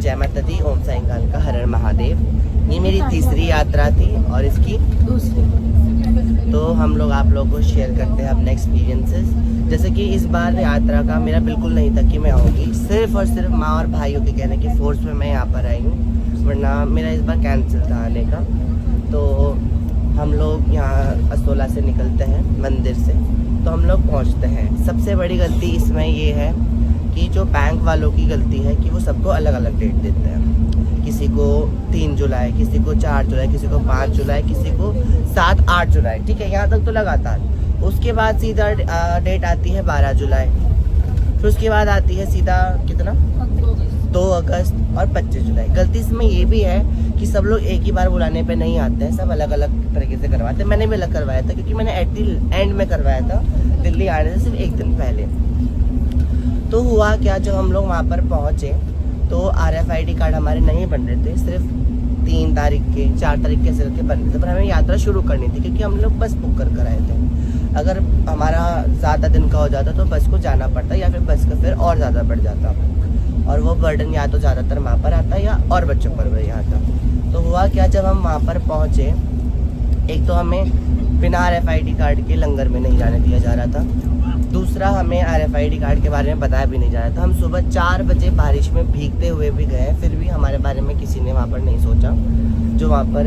जय माता दी, ओम साईं काल का, हर हर महादेव। ये मेरी तीसरी यात्रा थी और इसकी दूसरी। तो हम लोग आप लोगों को शेयर करते हैं अपने एक्सपीरियंसेस। जैसे कि इस बार यात्रा का मेरा बिल्कुल नहीं था कि मैं आऊँगी, सिर्फ और सिर्फ माँ और भाइयों के कहने की फोर्स में मैं यहाँ पर आई हूँ, वरना मेरा इस बार कैंसिल था आने का। तो हम लोग यहाँ असोला से निकलते हैं मंदिर से, तो हम लोग पहुँचते हैं। सबसे बड़ी गलती इसमें ये है कि जो बैंक वालों की गलती है कि वो सबको अलग अलग डेट देते हैं। किसी को 3 जुलाई, किसी को 4 जुलाई, किसी को 5 जुलाई, किसी को 7-8 जुलाई, ठीक है, यहाँ तक तो लगातार। उसके बाद सीधा डेट आती है 12 जुलाई, फिर उसके बाद आती है सीधा कितना 2 अगस्त और 25 जुलाई। गलती इसमें ये भी है कि सब लोग एक ही बार बुलाने पे नहीं आते हैं, सब अलग अलग तरीके से करवाते हैं। मैंने भी अलग करवाया था क्योंकि मैंने एट द एंड में करवाया था, दिल्ली आने से सिर्फ 1 दिन पहले। तो हुआ क्या, जब हम लोग वहाँ पर पहुँचे तो RFID कार्ड हमारे नहीं बन रहे थे, सिर्फ 3 तारीख के 4 तारीख के ऐसे करके बन रहे थे। पर हमें यात्रा शुरू करनी थी क्योंकि हम लोग बस बुक कर आए थे। अगर हमारा ज़्यादा दिन का हो जाता तो बस को जाना पड़ता या फिर बस का फिर और ज़्यादा बढ़ जाता, और वो बर्डन या तो ज़्यादातर वहाँ पर आता या और बच्चों पर भी आता। तो हुआ क्या, जब हम वहाँ पर पहुँचे, एक तो हमें बिना RFID कार्ड के लंगर में नहीं जाने दिया जा रहा था, दूसरा हमें RFID कार्ड के बारे में बताया भी नहीं जा रहा था। हम सुबह 4 बजे बारिश में भीगते हुए भी गए, फिर भी हमारे बारे में किसी ने वहाँ पर नहीं सोचा। जो वहाँ पर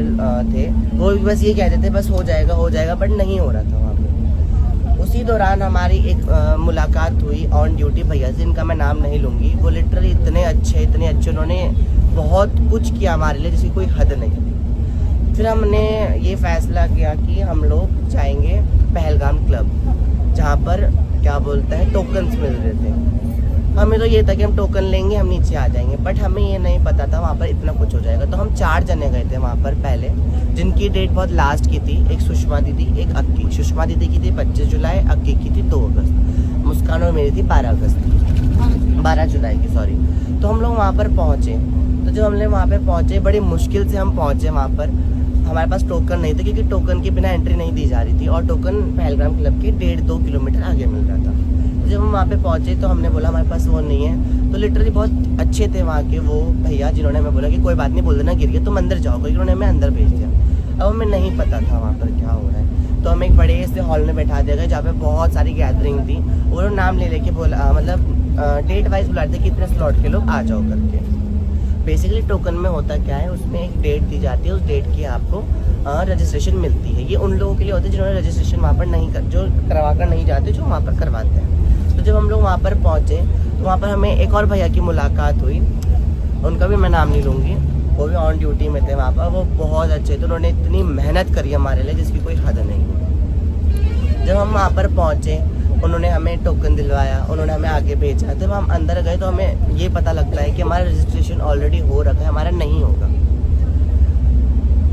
थे वो बस ये कहते थे बस हो जाएगा, बट नहीं हो रहा था वहाँ पर। उसी दौरान हमारी एक मुलाकात हुई ऑन ड्यूटी भैया से, इनका मैं नाम नहीं लूँगी। वो लिटरली इतने अच्छे, उन्होंने बहुत कुछ किया हमारे लिए जिसकी कोई हद नहीं। फिर हमने ये फैसला किया कि हम लोग जाएंगे पहलगाम क्लब, जहाँ पर क्या बोलते हैं टोकन्स मिल रहे थे। हमें तो ये था कि हम टोकन लेंगे, हम नीचे आ जाएंगे, बट हमें ये नहीं पता था वहाँ पर इतना कुछ हो जाएगा। तो हम 4 जने गए थे वहाँ पर पहले, जिनकी डेट बहुत लास्ट की थी। एक सुषमा दीदी, एक अक्की। सुषमा दीदी की थी 25 जुलाई, अक्की की थी 2 अगस्त, मुस्कान और मेरी थी 12 जुलाई की, सॉरी। तो हम लोग वहाँ पर पहुँचे। तो जब हमने वहाँ पर पहुँचे, बड़ी मुश्किल से हम पहुँचे वहाँ पर। हमारे पास टोकन नहीं थे क्योंकि टोकन के बिना एंट्री नहीं दी जा रही थी, और टोकन पहलगाम क्लब के 1.5-2 किलोमीटर आगे मिल रहा था। तो जब हम वहाँ पे पहुँचे तो हमने बोला हमारे पास वो नहीं है। तो लिटरली बहुत अच्छे थे वहाँ के वो भैया, जिन्होंने हमें बोला कि कोई बात नहीं, बोल देना गिर गया तुम अंदर जाओ, क्योंकि उन्होंने हमें अंदर भेज दिया। अब हमें नहीं पता था वहाँ पर क्या हो रहा है। तो हमें एक बड़े से हॉल में बैठा दिया गया जहाँ पे बहुत सारी गैदरिंग थी। वो लोग नाम ले लेके बोला, मतलब डेट वाइज बुला रहे थे कि इतने स्लॉट के लोग आ जाओ करके। बेसिकली टोकन में होता क्या है, उसमें एक डेट दी जाती है, उस डेट की आपको रजिस्ट्रेशन मिलती है। ये उन लोगों के लिए होती है जिन्होंने रजिस्ट्रेशन वहाँ पर नहीं जो करवा कर नहीं जाते, जो वहाँ पर करवाते हैं। तो जब हम लोग वहाँ पर पहुँचे तो वहाँ पर हमें एक और भैया की मुलाकात हुई, उनका भी मैं नाम नहीं लूँगी, वो भी ऑन ड्यूटी में थे वहाँ पर। वो बहुत अच्छे थे, उन्होंने इतनी मेहनत करी हमारे लिए जिसकी कोई हद नहीं। जब हम वहाँ पर पहुँचे, उन्होंने हमें टोकन दिलवाया, उन्होंने हमें आगे भेजा। जब हम अंदर गए तो हमें ये पता लगता है कि हमारा रजिस्ट्रेशन ऑलरेडी हो रखा है, हमारा नहीं होगा।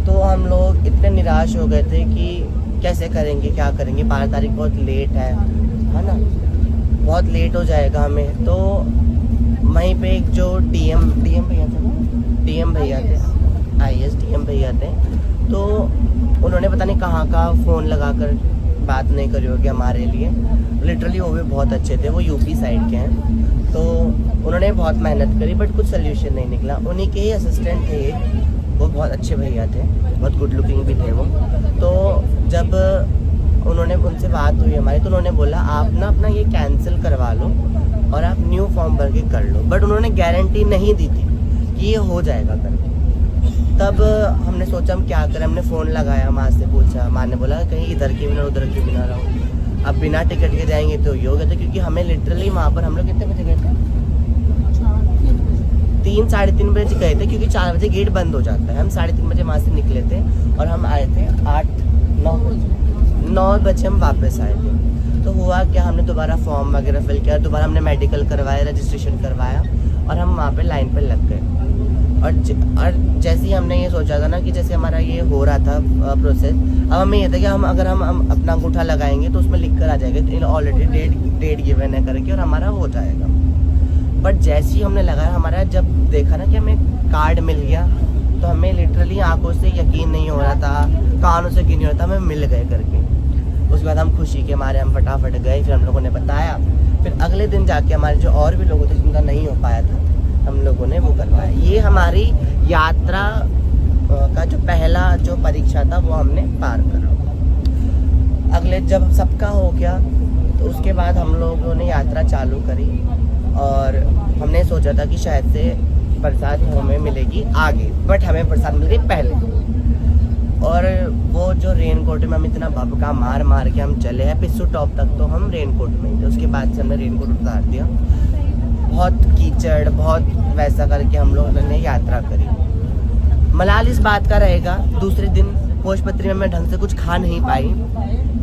तो हम लोग इतने निराश हो गए थे कि कैसे करेंगे, क्या करेंगे, 12 तारीख बहुत लेट है ना, बहुत लेट हो जाएगा हमें। तो वहीं पे एक जो DM भैया थे ना, DM भैया थे, IAS DM भैया थे, तो उन्होंने पता नहीं कहाँ का फ़ोन लगाकर बात नहीं करी होगी हमारे लिए। लिटरली वो भी बहुत अच्छे थे, वो यूपी साइड के हैं। तो उन्होंने बहुत मेहनत करी बट कुछ सोल्यूशन नहीं निकला। उन्हीं के ही असिस्टेंट थे, वो बहुत अच्छे भैया थे, बहुत गुड लुकिंग भी थे वो। तो जब उन्होंने उनसे बात हुई हमारी, तो उन्होंने बोला आप ना अपना ये कैंसिल करवा लो और आप न्यू फॉर्म भर के कर लो। बट उन्होंने गारंटी नहीं दी थी कि ये हो जाएगा करके। तब हमने सोचा हम क्या करें, हमने फ़ोन लगाया, माँ से पूछा, माँ ने बोला कहीं इधर के बिना उधर के बिना रहो, अब बिना टिकट के जाएंगे तो ये हो गया था। क्योंकि हमें लिटरली वहाँ पर हम लोग कितने बजे गए थे, 3-3:30 बजे गए थे, क्योंकि 4 बजे गेट बंद हो जाता है। हम 3:30 बजे वहाँ से निकले थे और हम आए थे 8-9 बजे हम वापस आए थे। तो हुआ क्या, हमने दोबारा फॉर्म वगैरह फिल किया, दोबारा हमने मेडिकल करवाया, रजिस्ट्रेशन करवाया, और हम वहाँ पे लाइन पे लग गए। और जैसे ही हमने ये सोचा था ना कि जैसे हमारा ये हो रहा था प्रोसेस, अब हमें ये था कि अगर हम अपना अंगूठा लगाएंगे तो उसमें लिख कर आ जाएगा ऑलरेडी डेट गिवन है करके, और हमारा हो जाएगा। बट जैसे ही हमने लगाया, हमारा जब देखा ना कि हमें कार्ड मिल गया, तो हमें लिटरली आंखों से यकीन नहीं हो रहा था, कानों से यकीन नहीं हो रहा था, हमें मिल गए करके। उसके बाद हम खुशी के मारे हम फटाफट गए, फिर हम लोगों ने बताया। फिर अगले दिन जाके हमारे जो और भी लोग थे जिनका नहीं हो पाया था, हम लोगों ने वो करवाया। ये हमारी यात्रा का जो पहला जो परीक्षा था वो हमने पार करा। अगले जब सबका हो गया तो उसके बाद हम लोगों ने यात्रा चालू करी और हमने सोचा था कि शायद से बरसात हमें मिलेगी आगे, बट हमें बरसात मिल गई पहले। और वो जो रेनकोट में हम इतना भभका मार मार के हम चले हैं पिस्सू टॉप तक, तो हम रेनकोट में ही थे। उसके बाद से हमने रेनकोट उतार दिया। बहुत कीचड़, बहुत वैसा करके हम लोगों ने यात्रा करी। मलाल इस बात का रहेगा, दूसरे दिन भोजपत्री में मैं ढंग से कुछ खा नहीं पाई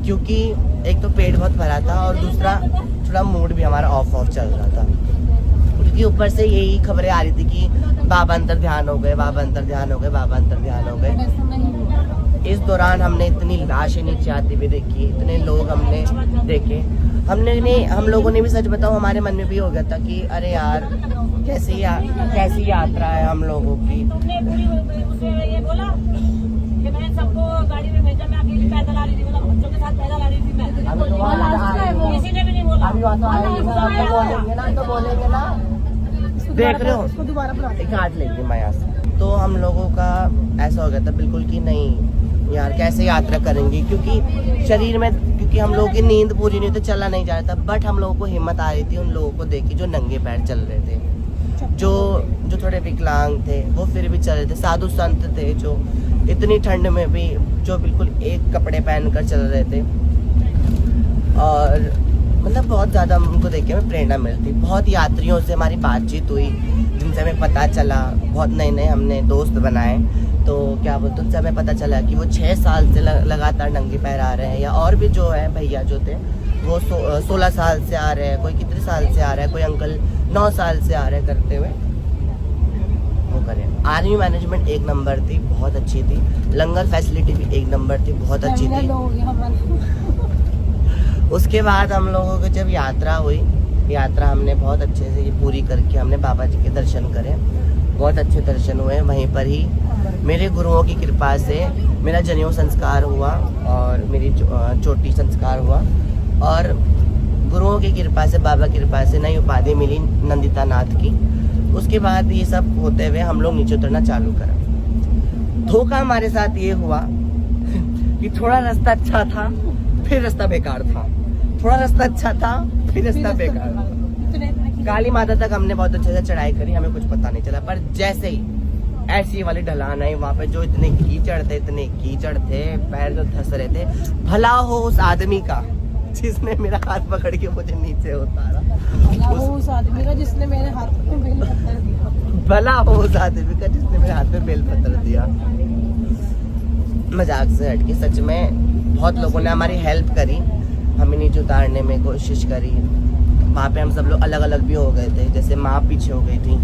क्योंकि एक तो पेट बहुत भरा था और दूसरा थोड़ा मूड भी हमारा ऑफ चल रहा था, क्योंकि ऊपर से यही खबरें आ रही थी कि बाबा अंतर ध्यान हो गए, बाबा अंतर ध्यान हो गए, बाबा अंतर ध्यान हो गए। इस दौरान हमने इतनी लाशें नीचे आती हुई देखी, इतने लोग हमने देखे। हम लोगों ने भी, सच बताओ, हमारे मन में भी हो गया था कि अरे यार कैसी यात्रा है हम लोगों की। ये बोला कि मैंने सबको गाड़ी में भेजा, मैं अकेली पैदल आ रही थी, मतलब बच्चों के साथ पैदल आ रही थी मैं। किसी ने भी नहीं बोला। तो बोलेंगे ना, देख रहे हो, काट लेंगे मैं यहाँ से। तो हम लोगों का ऐसा हो गया था बिल्कुल कि नहीं यार कैसे यात्रा करेंगे, क्योंकि शरीर में, क्योंकि हम लोगों की नींद पूरी नहीं, तो चला नहीं जा रहा था। बट हम लोगों को हिम्मत आ रही थी उन लोगों को देख के जो नंगे पैर चल रहे थे, जो थोड़े विकलांग थे वो फिर भी चल रहे थे। साधु संत थे जो इतनी ठंड में भी जो बिल्कुल एक कपड़े पहनकर चल रहे थे। और मतलब बहुत ज़्यादा उनको देख के हमें प्रेरणा मिलती। बहुत यात्रियों से हमारी बातचीत हुई जिनसे हमें पता चला, बहुत नए हमने दोस्त बनाए। तो क्या बोलते, उनसे हमें पता चला कि वो 6 साल से लगातार नंगे पैर आ रहे हैं, या और भी जो है भैया जो थे वो 16 साल से आ रहे हैं, कोई कितने साल से आ रहा है, कोई अंकल 9 साल से आ रहे हैं करते हुए वो करें। आर्मी मैनेजमेंट एक नंबर थी, बहुत अच्छी थी। लंगर फैसिलिटी भी एक नंबर थी, बहुत अच्छी थी। उसके बाद हम लोगों को जब यात्रा हुई, यात्रा हमने बहुत अच्छे से पूरी करके हमने बाबा जी के दर्शन करे, बहुत अच्छे दर्शन हुए। वहीं पर ही मेरे गुरुओं की कृपा से मेरा जनेऊ संस्कार हुआ और मेरी चोटी संस्कार हुआ, और गुरुओं की कृपा से, बाबा की कृपा से नई उपाधि मिली नंदिता नाथ की। उसके बाद ये सब होते हुए हम लोग नीचे उतरना चालू करा। धोखा हमारे साथ ये हुआ कि थोड़ा रास्ता अच्छा था फिर रास्ता बेकार था, थोड़ा रास्ता अच्छा था फिर रास्ता बेकार था। काली माता तक हमने बहुत अच्छे से चढ़ाई करी, हमें कुछ पता नहीं चला। पर जैसे ही ऐसी वाली ढलान आई, वहाँ पे जो इतने कीचड़ थे, पैर जो धस रहे थे, भला हो उस आदमी का जिसने मेरा हाथ पकड़ के मुझे नीचे उतारा, उस आदमी का जिसने मेरे हाथ में बेल पत्थर दिया। भला हो उस आदमी का जिसने मेरे हाथ में बेल पत्थर दिया। मजाक से हटके सच में बहुत लोगों ने हमारी हेल्प करी, हमें नीचे उतारने में कोशिश करी। वहाँ पे हम सब लोग अलग अलग भी हो गए थे, जैसे माँ पीछे हो गई थी,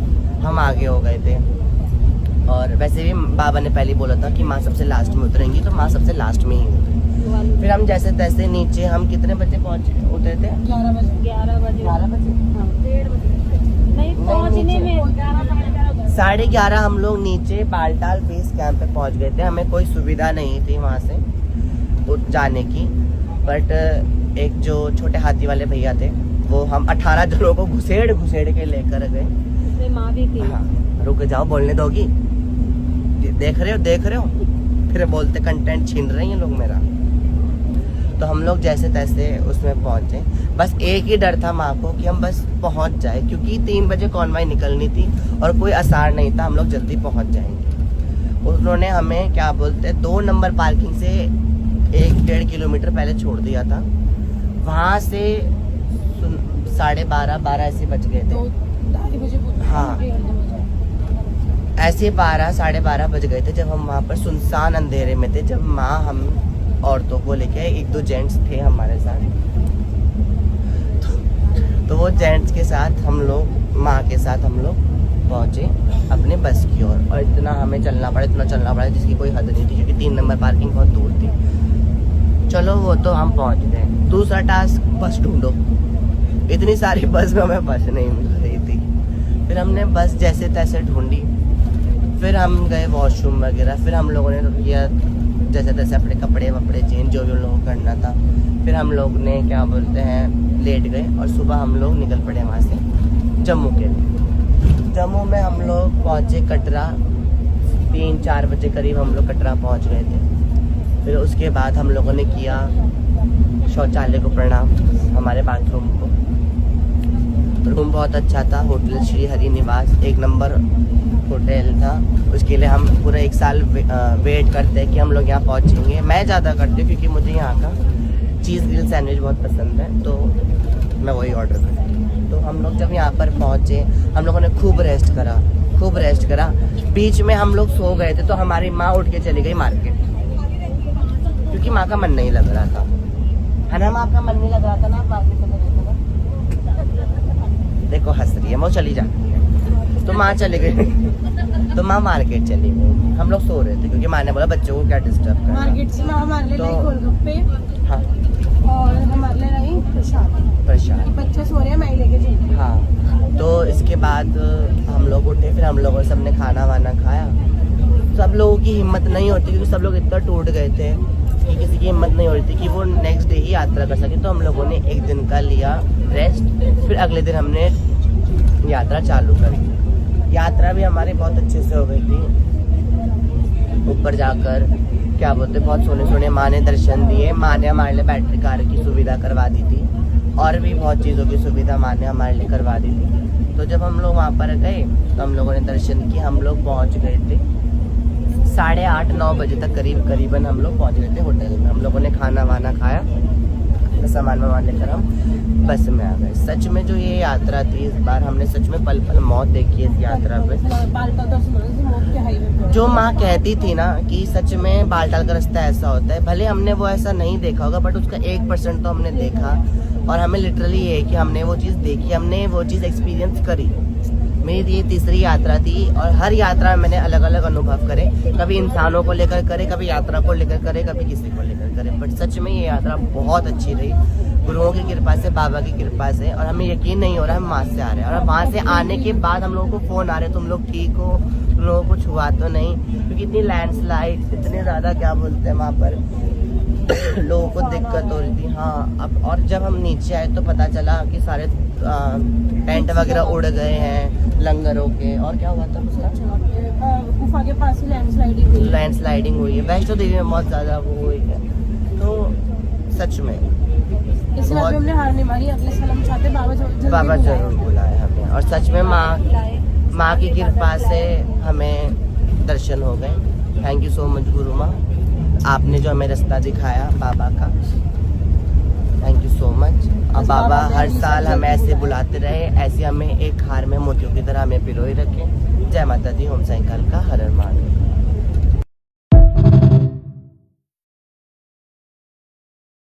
हम आगे हो गए थे। और वैसे भी बाबा ने पहले बोला था कि माँ सबसे लास्ट में उतरेंगी, तो माँ सबसे लास्ट में ही उतरी। फिर हम जैसे तैसे नीचे, हम कितने बजे उतरे थे? 11 बजे। 11 बजे हाँ, 1:30 बजे नहीं पहुँचने में 11:30 हम लोग नीचे बालटाल बेस कैंप पे पहुँच गए थे। हमें कोई सुविधा नहीं थी वहाँ से जाने की, बट एक जो छोटे हाथी वाले भैया थे वो हम 18 जनों को घुसेड़ के लेकर गए। माँ भी थी। हाँ, रुक जाओ, बोलने दोगी? देख रहे हो फिर बोलते कंटेंट छीन रहे हैं लोग मेरा। तो हम लोग जैसे तैसे उसमें पहुंचे। बस एक ही डर था माँ को कि हम बस पहुंच जाए, क्योंकि 3 बजे कॉन्वॉय निकलनी थी और कोई आसार नहीं था, हम लोग जल्दी पहुंच जाएंगे। उन्होंने हमें क्या बोलते 2 नंबर पार्किंग से 1-1.5 किलोमीटर पहले छोड़ दिया था। वहाँ से 12:30 ऐसे बज गए थे। हाँ, ऐसे 12-12:30 बज गए थे जब हम वहाँ पर सुनसान अंधेरे में थे, जब माँ हम औरतों को लेके 1-2 जेंट्स थे हमारे साथ। तो वो जेंट्स के साथ हम लोग, माँ के साथ हम लोग पहुँचे अपने बस की ओर। और इतना हमें चलना पड़ा जिसकी कोई हद नहीं थी, क्योंकि 3 नंबर पार्किंग बहुत दूर थी। चलो वो तो हम पहुँच गए। दूसरा टास्क, बस ढूंढो। इतनी सारी बस में हमें बस नहीं मिल रही थी। फिर हमने बस जैसे तैसे ढूंढी, फिर हम गए वॉशरूम वगैरह। फिर हम लोगों ने किया जैसे तैसे अपने कपड़े वपड़े चेंज जो भी उन लोगों को करना था। फिर हम लोग ने क्या बोलते हैं लेट गए और सुबह हम लोग निकल पड़े वहाँ से जम्मू के लिए। जम्मू में हम लोग पहुँचे कटरा 3-4 बजे करीब हम लोग कटरा पहुँच गए थे। फिर उसके बाद हम लोगों ने किया शौचालय को प्रणाम, हमारे बाथरूम को। रूम बहुत अच्छा था, होटल श्री हरि निवास 1 नंबर होटल था। उसके लिए हम पूरा 1 साल वेट करते हैं कि हम लोग यहाँ पहुँचेंगे। मैं ज़्यादा करती हूँ क्योंकि मुझे यहाँ का चीज़ ग्रिल सैंडविच बहुत पसंद है, तो मैं वही ऑर्डर करती हूँ। तो हम लोग जब यहाँ पर पहुँचे हम लोगों ने खूब रेस्ट करा। बीच में हम लोग सो गए थे तो हमारी माँ उठ के चली गई मार्केट, क्योंकि माँ का मन नहीं लग रहा था, है ना? माँ का मन नहीं लग रहा था ना, मार्केट चले गए थे ना। देखो हंस रही है, वो चली जाती है। तो माँ चली गई तो माँ मार्केट चली गई, हम लोग सो रहे थे क्योंकि माँ ने बोला बच्चों को क्या डिस्टर्ब करना। मार्केट से हमारे लिए लाई गोलगप्पे हाँ और हमारे लिए लाई प्रसाद। बच्चे सो रहे हैं, मैं लेके चली। हाँ, तो इसके बाद हम लोग उठे, फिर हम लोगों सबने खाना वाना खाया। सब लोगों की हिम्मत नहीं होती क्योंकि सब लोग इतना टूट गए थे कि किसी की हिम्मत नहीं हो रही थी कि वो नेक्स्ट डे ही यात्रा कर सके। तो हम लोगों ने 1 दिन का लिया रेस्ट, फिर अगले दिन हमने यात्रा चालू करी। यात्रा भी हमारी बहुत अच्छे से हो गई थी। ऊपर जाकर क्या बोलते, बहुत सोने माँ ने दर्शन दिए। माँ ने हमारे लिए बैटरी कार की सुविधा करवा दी थी और भी बहुत चीज़ों की सुविधा माँ ने हमारे लिए करवा दी थी। तो जब हम लोग वहाँ पर गए तो हम लोगों ने दर्शन किए। हम लोग पहुँच गए थे 8:30-9 बजे तक करीबन हम लोग पहुँच गए थे होटल में। हम लोगों ने खाना वाना खाया, सामान वामान लेकर हम बस में आ गए। सच में जो ये यात्रा थी, इस बार हमने सच में पल पल मौत देखी है इस यात्रा पे। जो माँ कहती थी ना कि सच में बालटाल का रास्ता ऐसा होता है, भले हमने वो ऐसा नहीं देखा होगा बट उसका 1% तो हमने देखा। और हमें लिटरली ये है कि हमने वो चीज़ देखी, हमने वो चीज़ एक्सपीरियंस करी। मेरी ये 3री यात्रा थी और हर यात्रा में मैंने अलग अलग अनुभव करे। कभी इंसानों को लेकर करे, कभी यात्रा को लेकर करे, कभी किसी को लेकर करे। बट सच में ये यात्रा बहुत अच्छी रही, गुरुओं की कृपा से, बाबा की कृपा से। और हमें यकीन नहीं हो रहा हम वहाँ से आ रहे हैं। और वहाँ से आने के बाद हम लोगों को फ़ोन आ रहे, तुम लोग ठीक हो, तुम लोगों को कुछ हुआ तो नहीं? क्योंकि इतनी लैंडस्लाइड, इतने ज़्यादा क्या बोलते हैं वहाँ पर लोगों को दिक्कत हो रही थी। हाँ, अब और जब हम नीचे आए तो पता चला कि सारे टेंट वगैरह उड़ गए हैं लंगरों के। और क्या हुआ था उसका? गुफा के पास लैंडस्लाइडिंग हुई है। वैष्णो देवी में बहुत ज़्यादा वो हुई है। तो सच में इस बार हमने हार नहीं मानी। अगले साल हम चाहते बाबा जरूर बुलाए हमें। और सच में माँ की कृपा से हमें दर्शन हो गए। थैंक यू सो मच गुरु माँ, आपने जो हमें रास्ता दिखाया बाबा का, थैंक यू सो मच। अब बाबा हर साल हमें ऐसे बुलाते रहे, ऐसे हमें एक हार में मोतियों की तरह हमें पिरोए रखें। जय माता दी, ओम साईं काल का हर हर